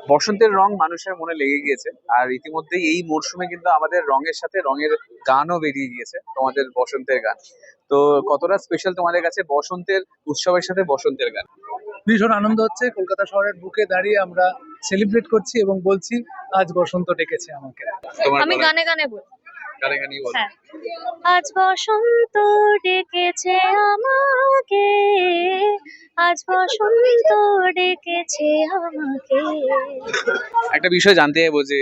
বসন্তের রং মানুষের মনে লেগে গিয়েছে। আর ইতিমধ্যেই এই মরশুমে কিন্তু আমাদের রঙের সাথে রঙের গানও বেরিয়ে গিয়েছে, তোমাদের বসন্তের গান। তো কতটা স্পেশাল তোমাদের কাছে বসন্তের উৎসবের সাথে বসন্তের গান? ভীষণ আনন্দ হচ্ছে। কলকাতা শহরের বুকে দাঁড়িয়ে আমরা সেলিব্রেট করছি এবং বলছি আজ বসন্ত ডেকেছে আমাকে। তোমার আমি গলায়- গানে গানে বলি। গানে গানেই বলো। হ্যাঁ, আজ বসন্ত ডেকেছে আমাকে, আজ বসন্ত ডেকেছে আমাকে। একটা বিষয় জানতে চাইবো যে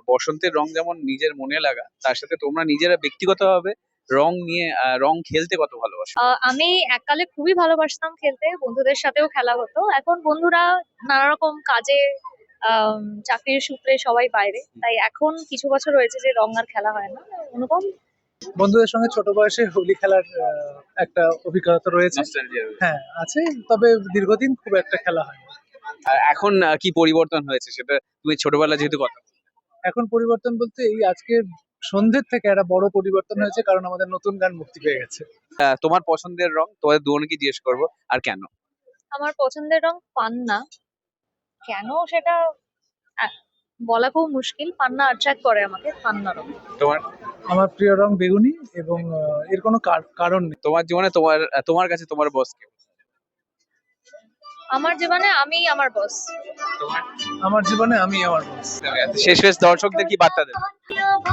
বসন্তের রং যেমন নিজের মনে লাগা, তার সাথে তোমরা নিজেরা ব্যক্তিগতভাবে রং নিয়ে রং খেলতে কত ভালোবাসো? আমি এককালে খুবই ভালোবাসতাম খেলতে, বন্ধুদের সাথেও খেলা হতো। এখন বন্ধুরা নানা রকম কাজে, চাকরির সূত্রে সবাই বাইরে, তাই এখন কিছু বছর হয়েছে যে রং আর খেলা হয় না। অনুপম? বন্ধুদের সঙ্গে ছোট বয়সে হোলি খেলার একটা অভিজ্ঞতা রয়েছে। Nostalgia রয়েছে। হ্যাঁ আছে, তবে দীর্ঘদিন খুব একটা খেলা হয় না। আর এখন কি পরিবর্তন হয়েছে সেটা তুমি ছোটবেলা যেহেতু কথা বলছো। এখন পরিবর্তন বলতে এই আজকে সন্ধ্যের থেকে একটা বড় পরিবর্তন হয়েছে, কারণ আমাদের নতুন গান মুক্তি পেয়ে গেছে। তোমার পছন্দের রং তোমাদের দুজনকে জিজ্ঞেস করবো, আর কেন? আমার পছন্দের রং পান্না। কেন সেটা আহ, বলা খুব মুশকিল। পান্না অ্যাট্রাক্ট করে আমাকে, পান্না রং। তোমার আমার প্রিয় রং বেগুনি, এবং এর কোনো কারণ নেই। তোমার জীবনে তোমার কাছে তোমার বস কে? আমার জীবনে আমি আমার বস। তোমার আমার জীবনে আমি আমার বস। শেষ দর্শকদের কি বার্তা দেবে?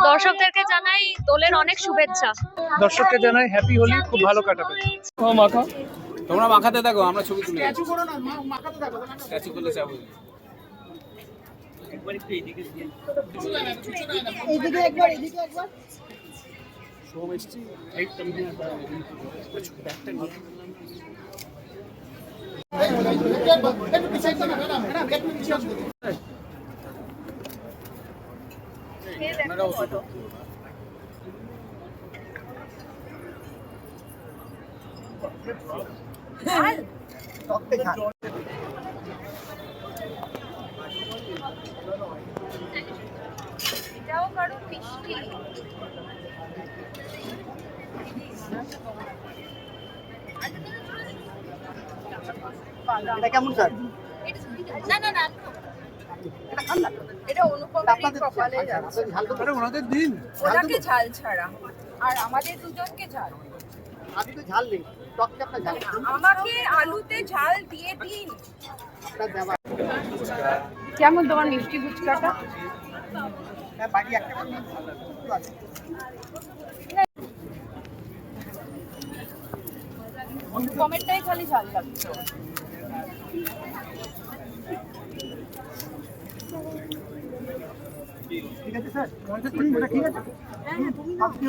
দর্শকদেরকে জানাই দোলের অনেক শুভেচ্ছা। দর্শককে জানাই হ্যাপি হোলি, খুব ভালো কাটাবে। তোমরা মাখাতে থাকো, আমরা ছবি তুলে স্ট্যাচু করো না, মাখাতে থাকো, স্ট্যাচু করলে যাবো। এইদিকে একবার, এইদিকে একবার। একটু পিছিয়ে যান না, ম্যাডাম, একটু পিছিয়ে আসুন। এটাও কারণ মিষ্টি। এটা কেমন স্যার? না না না, এটা খান না। এটা অনুপমেরই কপালে যাচ্ছে। ঝাল তো আরে ওনাদের দিন। ওনাকে ঝাল ছাড়া, আর আমাদের দুজনকে ঝাল। আপনি তো ঝাল নেই, টকটা আপনার ঝাল। আমাকে আলুতে ঝাল দিয়ে দিন। আপনার দেওয়া। কেমন তোমার মিষ্টি ফুচকাটা? হ্যাঁ, বাড়ি একটা করে আছে। অনুপমেরটাই খালি ঝাল লাগছে। ঠিক আছে স্যার, ঠিক আছে। আপনি